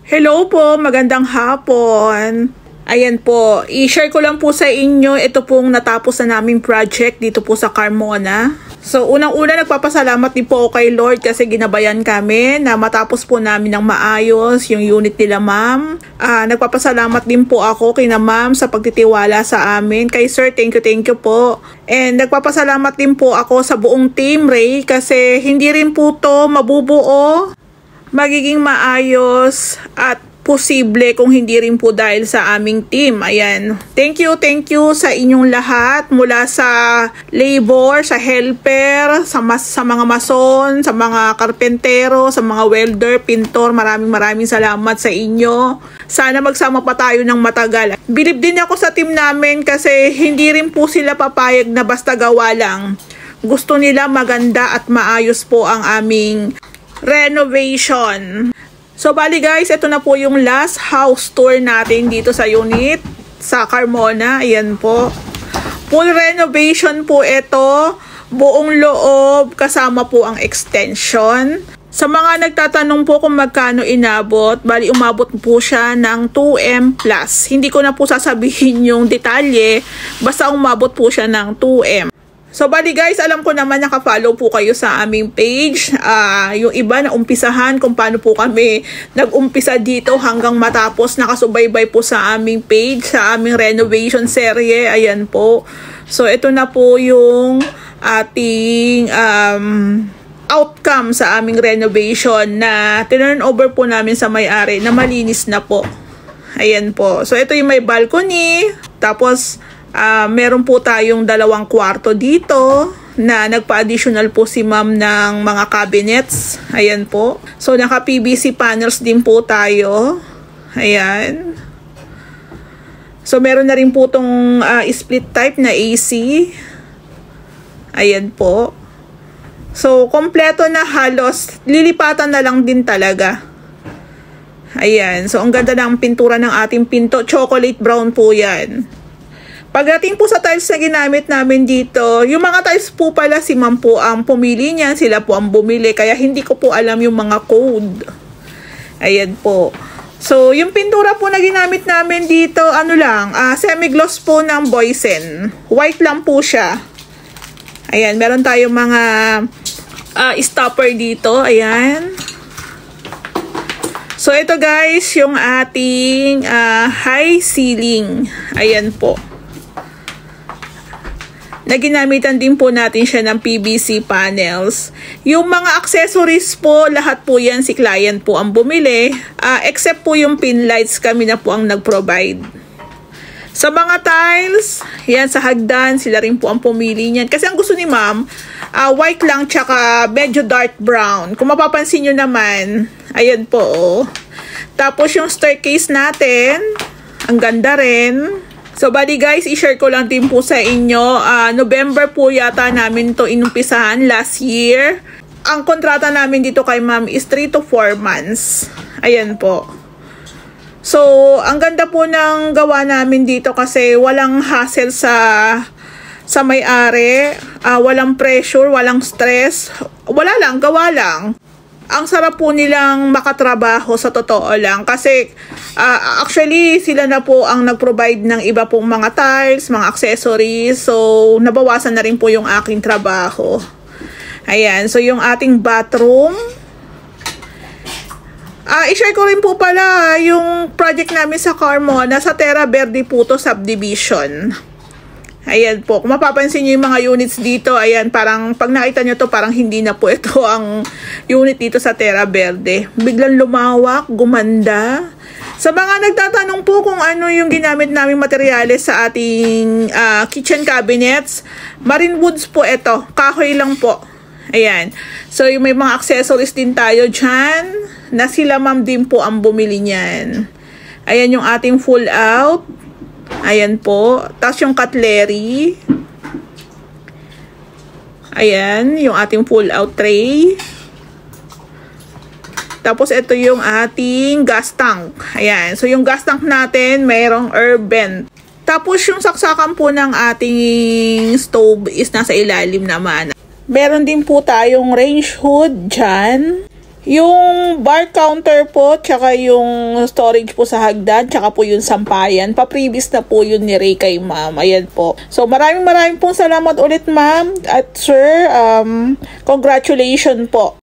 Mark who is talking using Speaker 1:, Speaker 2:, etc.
Speaker 1: Hello po, magandang hapon. Ayan po, i-share ko lang po sa inyo ito pong natapos na naming project dito po sa Carmona. So, unang-una nagpapasalamat din po ako kay Lord kasi ginabayan kami na matapos po namin ng maayos yung unit nila ma'am. Nagpapasalamat din po ako kay na ma'am sa pagtitiwala sa amin. Kay sir, thank you po. And nagpapasalamat din po ako sa buong team Ray kasi hindi rin po to mabubuo, magiging maayos at posible kung hindi rin po dahil sa aming team. Ayan. Thank you sa inyong lahat mula sa labor, sa helper, sa mga mason, sa mga karpentero, sa mga welder, pintor. Maraming salamat sa inyo. Sana magsama pa tayo ng matagal. Bilib din ako sa team namin kasi hindi rin po sila papayag na basta gawa lang. Gusto nila maganda at maayos po ang aming renovation. So bali guys, ito na po yung last house tour natin dito sa unit sa Carmona. Ayan po. Full renovation po ito. Buong loob kasama po ang extension. Sa mga nagtatanong po kung magkano inabot, bali umabot po siya ng 2M plus. Hindi ko na po sasabihin yung detalye, basta umabot po siya ng 2M. So, bali guys, alam ko naman nakafollow po kayo sa aming page. Yung iba na umpisahan kung paano po kami nag-umpisa dito hanggang matapos. Nakasubaybay po sa aming page, sa aming renovation serye. Ayan po. So, ito na po yung ating outcome sa aming renovation na tinurn over po namin sa may-ari na malinis na po. Ayan po. So, ito yung may balcony. Tapos, meron po tayong 2 kwarto dito na nagpa-additional po si ma'am ng mga cabinets. Ayan po. So, naka PVC panels din po tayo. Ayan. So, meron na rin po itong split type na AC. Ayan po. So, kompleto na halos. Lilipatan na lang din talaga. Ayan. So, ang ganda ng pintura ng ating pinto. Chocolate brown po yan. Pagdating po sa tiles na ginamit namin dito, yung mga tiles po pala si ma'am po ang pumili niyan, sila po ang bumili, kaya hindi ko po alam yung mga code. Ayan po. So, yung pintura po na ginamit namin dito, ano lang, semi-gloss po ng Boysen. White lang po siya. Ayan, meron tayong mga stopper dito, ayan. So, ito guys, yung ating high ceiling. Ayan po. Na ginamitan din po natin siya ng PVC panels. Yung mga accessories po, lahat po yan si client po ang bumili. Except po yung pin lights, kami na po ang nag-provide. Sa mga tiles, yan sa hagdan, sila rin po ang pumili niyan. Kasi ang gusto ni ma'am, white lang tsaka medyo dark brown. Kung mapapansin nyo naman, ayan po. Oh. Tapos yung staircase natin, ang ganda rin. So, bali guys, i-share ko lang din po sa inyo. November po yata namin to inumpisahan last year. Ang kontrata namin dito kay ma'am is 3 to 4 months. Ayan po. So, ang ganda po ng gawa namin dito kasi walang hassle sa may-ari. Walang pressure, walang stress. Wala lang, gawa lang. Ang sarap po nilang makatrabaho sa totoo lang kasi actually sila na po ang nag-provide ng iba pong mga tiles, mga accessories, so nabawasan na rin po yung aking trabaho. Ayan, so yung ating bathroom, i-share ko rin po pala yung project namin sa Carmona, sa Terra Verde po to subdivision. Ayan po, kung mapapansin nyo yung mga units dito, ayan, parang pag nakita nyo to, parang hindi na po ito ang unit dito sa Terra Verde. Biglang lumawak, gumanda. Sa mga nagtatanong po kung ano yung ginamit naming materyales sa ating kitchen cabinets, marine woods po ito, kahoy lang po. Ayan, so yung may mga accessories din tayo dyan, na sila ma'am din po ang bumili niyan. Ayan yung ating full out. Ayan po. Tapos yung cutlery. Ayan, yung ating pull out tray. Tapos ito yung ating gas tank. Ayan. So yung gas tank natin, mayroong air vent. Tapos yung saksakan po ng ating stove is nasa ilalim naman. Meron din po tayong range hood dyan. Yung bar counter po, tsaka yung storage po sa hagdan, tsaka po yung sampayan. Pa-previous na po yun ni Ray kay ma'am. Ayan po. So maraming pong salamat ulit ma'am at sir. Congratulations po.